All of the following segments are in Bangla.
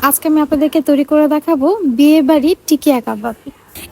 আজকে আমি আপনাদেরকে তৈরি করে দেখাবো বিয়ে বাড়ির টিকিয়া কাবাব।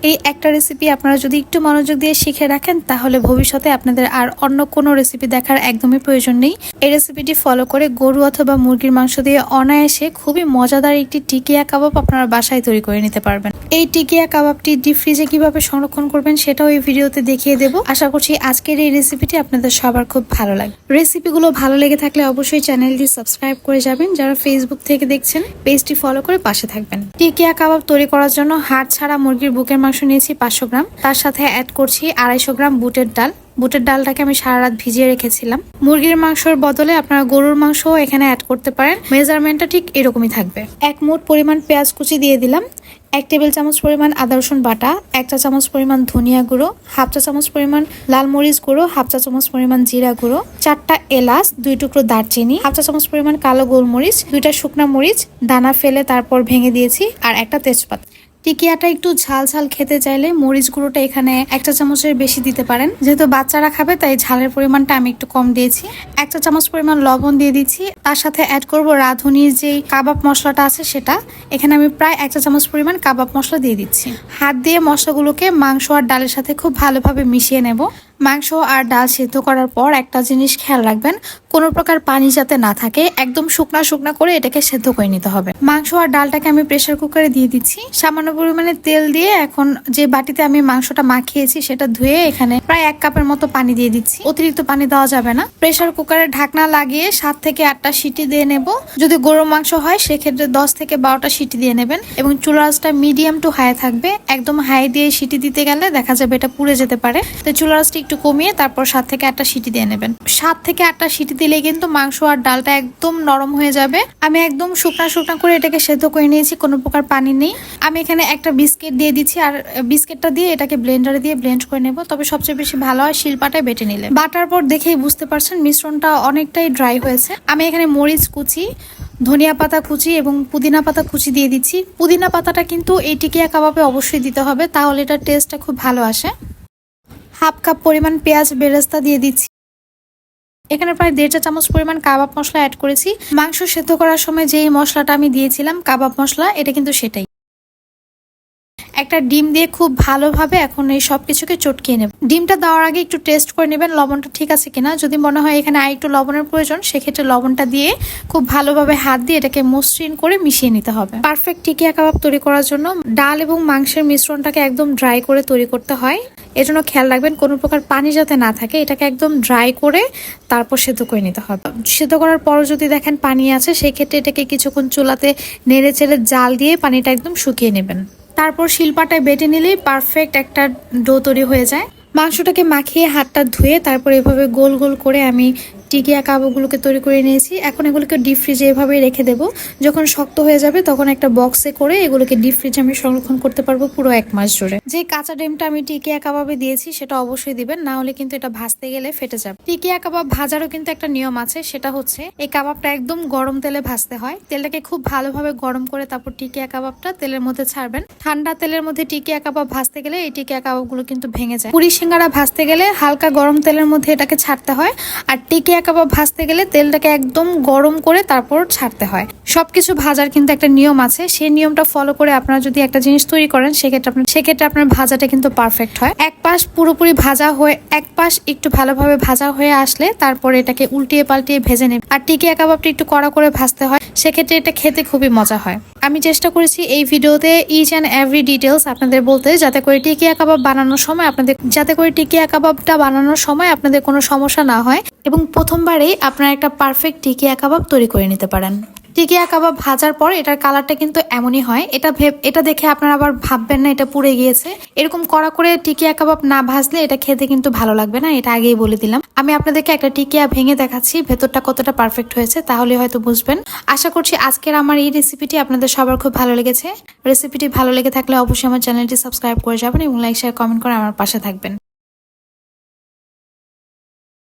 এই একটা রেসিপি আপনারা যদি একটু মনোযোগ দিয়ে শিখে রাখেন তাহলে ভবিষ্যতে আপনাদের আর অন্য কোনো রেসিপি দেখার একদমই প্রয়োজন নেই। এই রেসিপিটি ফলো করে গরু অথবা মুরগির মাংস দিয়ে অনায়াসে খুবই মজাদার একটি টিকিয়া কাবাব আপনারা বাসায় তৈরি করে নিতে পারবেন। এই টিকিয়া কাবাবটি ডিপ ফ্রিজে কিভাবে সংরক্ষণ করবেন সেটাও এই ভিডিওতে দেখিয়ে দেব। আশা করছি আজকের এই রেসিপিটি আপনাদের সবার খুব ভালো লাগবে। রেসিপিগুলো ভালো লেগে থাকলে অবশ্যই চ্যানেলটি সাবস্ক্রাইব করে যাবেন। যারা ফেসবুক থেকে দেখছেন পেজটি ফলো করে পাশে থাকবেন। টিকিয়া কাবাব তৈরি করার জন্য হাড় ছাড়া মুরগির বুকের মাংস নিয়েছি 500 গ্রাম। তার সাথে অ্যাড করছি 250 গ্রাম বুটের ডাল। বুটের ডালটাকে আমি সারা রাত ভিজিয়ে রেখেছিলাম। মুরগির মাংসের বদলে আপনারা গরুর মাংস এখানে অ্যাড করতে পারেন। মেজারমেন্টটা ঠিক এরকমই থাকবে। 1 মুঠ পরিমাণ পেঁয়াজ কুচি দিয়ে দিলাম, 1 টেবিল চামচ পরিমাণ আদা রসুন বাটা, 1 চা চামচ পরিমাণ ধনিয়া গুঁড়ো, 1/2 চা চামচ পরিমাণ লাল মরিচ গুঁড়ো, 1/2 চা চামচ পরিমাণ জিরা গুঁড়ো, 4টা এলাচ, 2 টুকরো দারচিনি, 1/2 চা চামচ পরিমাণ কালো গোলমরিচ, 2টা শুকনা মরিচ দানা ফেলে তারপর ভেঙে দিয়েছি, আর একটা তেজপাতা। টিকিয়াটা একটু ঝাল ঝাল খেতে চাইলে মরিচ গুঁড়োটা এখানে 1 চা চামচের বেশি দিতে পারেন। যেহেতু বাচ্চারা খাবে তাই ঝালের পরিমাণটা আমি একটু কম দিয়েছি। 1 চা চামচ পরিমাণ লবণ দিয়ে দিচ্ছি। তার সাথে অ্যাড করব রাঁধুনির যে কাবাব মশলাটা আছে সেটা। এখানে আমি প্রায় 1 চা চামচ পরিমাণ কাবাব মশলা দিয়ে দিচ্ছি। হাত দিয়ে মশলাগুলোকে মাংস আর ডালের সাথে খুব ভালোভাবে মিশিয়ে নেব। মাংস আর ডাল সিদ্ধ করার পর একটা জিনিস খেয়াল রাখবেন, কোনো প্রকার পানি যাতে না থাকে। একদম শুকনা শুকনা করে এটাকে সেদ্ধ করে নিতে হবে। মাংস আর ডালটাকে আমি প্রেসার কুকারে দিয়ে দিচ্ছি। সামান্য পরিমাণে তেল দিয়ে এখন যে বাটিতে আমি মাংসটা মাখিয়েছি সেটা ধুয়ে এখানে প্রায় 1 কাপের মতো পানি দিয়ে দিচ্ছি। অতিরিক্ত পানি দেওয়া যাবে না। প্রেসার কুকারে ঢাকনা লাগিয়ে 7 থেকে 8টা সিটি দিয়ে নেব। যদি গরুর মাংস হয় সেক্ষেত্রে 10 থেকে 12টা সিটি দিয়ে নেবেন এবং চুলার আঁচটা মিডিয়াম টু হাই থাকবে। একদম হাই দিয়ে সিটি দিতে গেলে দেখা যাবে এটা পুড়ে যেতে পারে। তো চুলার আঁচটা একটু কমিয়ে তারপর 7 থেকে 8টা সিটি দিয়ে নেবেন। 7 থেকে 8টা সিটি দিলে কিন্তু মাংস আর ডালটা একদম নরম হয়ে যাবে। আমি একদম শুকনা শুকনা করে এটাকে সেদ্ধ করে নিয়েছি, কোনো প্রকার পানি নেই। আমি এখানে একটা বিস্কিট দিয়ে দিচ্ছি আর বিস্কিটটা দিয়ে এটাকে ব্লেন্ডারে দিয়ে ব্লেন্ড করে নেব। তবে সবচেয়ে বেশি ভালো হয় শিলপাটায় বেটে নিলে। বাটার পর দেখেই বুঝতে পারছেন মিশ্রণটা অনেকটাই ড্রাই হয়েছে। আমি এখানে মরিচ কুচি, ধনিয়া পাতা কুচি এবং পুদিনা পাতা কুচি দিয়ে দিচ্ছি। পুদিনা পাতাটা কিন্তু এই টিকিয়া কাবাবে অবশ্যই দিতে হবে, তাহলে এটার টেস্টটা খুব ভালো আসে। 1/2 কাপ পরিমাণ পেঁয়াজ বেরেস্তা দিয়ে দিচ্ছি। এখানে প্রায় 1.5 চা চামচ পরিমাণ কাবাব মশলা অ্যাড করেছি। মাংস সেদ্ধ করার সময় যেই মশলাটা আমি দিয়েছিলাম কাবাব মশলা, এটা কিন্তু সেটাই। একটা ডিম দিয়ে খুব ভালোভাবে এখন এই সবকিছুকে চটকিয়ে নেব। ডিমটা দেওয়ার আগে একটু টেস্ট করে নেবেন লবণটা ঠিক আছে কিনা। যদি মনে হয় এখানে আর একটু লবণের প্রয়োজন সেক্ষেত্রে লবণটা দিয়ে খুব ভালোভাবে হাত দিয়ে এটাকে মসৃণ করে মিশিয়ে নিতে হবে। পারফেক্ট টিকিয়া কাবাব তৈরি করার জন্য ডাল এবং মাংসের মিশ্রণটাকে একদম ড্রাই করে তৈরি করতে হয়। এজন্য খেয়াল রাখবেন কোনো প্রকার পানি যাতে না থাকে। এটাকে একদম ড্রাই করে তারপর সেদ্ধ করে নিতে হবে। সেদ্ধ করার পরও যদি দেখেন পানি আছে সেক্ষেত্রে এটাকে কিছুক্ষণ চুলাতে নেড়ে চেড়ে জাল দিয়ে পানিটা একদম শুকিয়ে নেবেন। তারপর শিলপাটায় বেটে নিলেই পারফেক্ট একটা ডো তৈরি হয়ে যায়। মাংসটাকে মাখিয়ে হাতটা ধুয়ে তারপর এভাবে গোল গোল করে আমি টিকিয়া কাবাবগুলোকে তৈরি করে নিয়েছি। এখন এগুলোকে ডিপ ফ্রিজে এভাবেই রেখে দেব। যখন শক্ত হয়ে যাবে তখন একটা বক্সে করে এগুলোকে ডিপ ফ্রিজে আমি সংরক্ষণ করতে পারবো পুরো 1 মাস জুড়ে। যে কাঁচা ডিমটা আমি টিকিয়া কাবাবে দিয়েছি সেটা অবশ্যই দিবেন, না হলে কিন্তু এটা ভাজতে গেলে ফেটে যাবে। টিকিয়া কাবাব ভাজারও কিন্তু একটা নিয়ম আছে, সেটা হচ্ছে এই কাবাবটা একদম গরম তেলে ভাজতে হয়। তেলটাকে খুব ভালোভাবে গরম করে তারপর টিকিয়া কাবাবটা তেলের মধ্যে ছাড়বেন। ঠান্ডা তেলের মধ্যে টিকিয়া কাবাব ভাজতে গেলে এই টিকিয়া কাবাবগুলো কিন্তু ভেঙে যায়। পুরি সিঙ্গারা ভাজতে গেলে হালকা গরম তেলের মধ্যে এটাকে ছাড়তে হয়, আর টিকিয়া কাবাব ভাজতে গেলে তেলটাকে একদম গরম করে তারপর ছাড়তে হয়। সবকিছু ভাজার কিন্তু একটা নিয়ম আছে, সেই নিয়মটা ফলো করে আপনারা যদি একটা জিনিস তৈরি করেন সেক্ষেত্রে আপনার ভাজাটা কিন্তু পারফেক্ট হয়। এক পাশ পুরোপুরি ভাজা হয়ে এক পাশ একটু ভালোভাবে ভাজা হয়ে আসলে তারপর এটাকে উল্টিয়ে পাল্টিয়ে ভেজে নেবেন। আর টিকিয়া কাবাবটা একটু কড়া করে ভাজতে হয়, সেক্ষেত্রে এটা খেতে খুবই মজা হয়। আমি চেষ্টা করেছি এই ভিডিওতে ইচ অ্যান্ড এভরি ডিটেলস আপনাদের বলতে, যাতে করে টিকিয়া কাবাবটা বানানোর সময় আপনাদের কোনো সমস্যা না হয় এবং প্রথমবারেই আপনারা একটা পারফেক্ট টিকিয়া কাবাব তৈরি করে নিতে পারেন। টিকিয়া কাবাব ভাজার পর এটার কালারটা কিন্তু এমনই হয়। এটা দেখে আপনারা আবার ভাববেন না এটা পুড়ে গিয়েছে। এরকম কড়া করে টিকিয়া কাবাব না ভাজলে এটা খেতে কিন্তু ভালো লাগবে না, এটা আগেই বলে দিলাম। আমি আপনাদেরকে একটা টিকিয়া ভেঙে দেখাচ্ছি ভেতরটা কতটা পারফেক্ট হয়েছে, তাহলে হয়তো বুঝবেন। আশা করছি আজকের আমার এই রেসিপিটি আপনাদের সবার খুব ভালো লেগেছে। রেসিপিটি ভালো লেগে থাকলে অবশ্যই আমার চ্যানেলটি সাবস্ক্রাইব করে যাবেন এবং লাইক শেয়ার কমেন্ট করে আমার পাশে থাকবেন।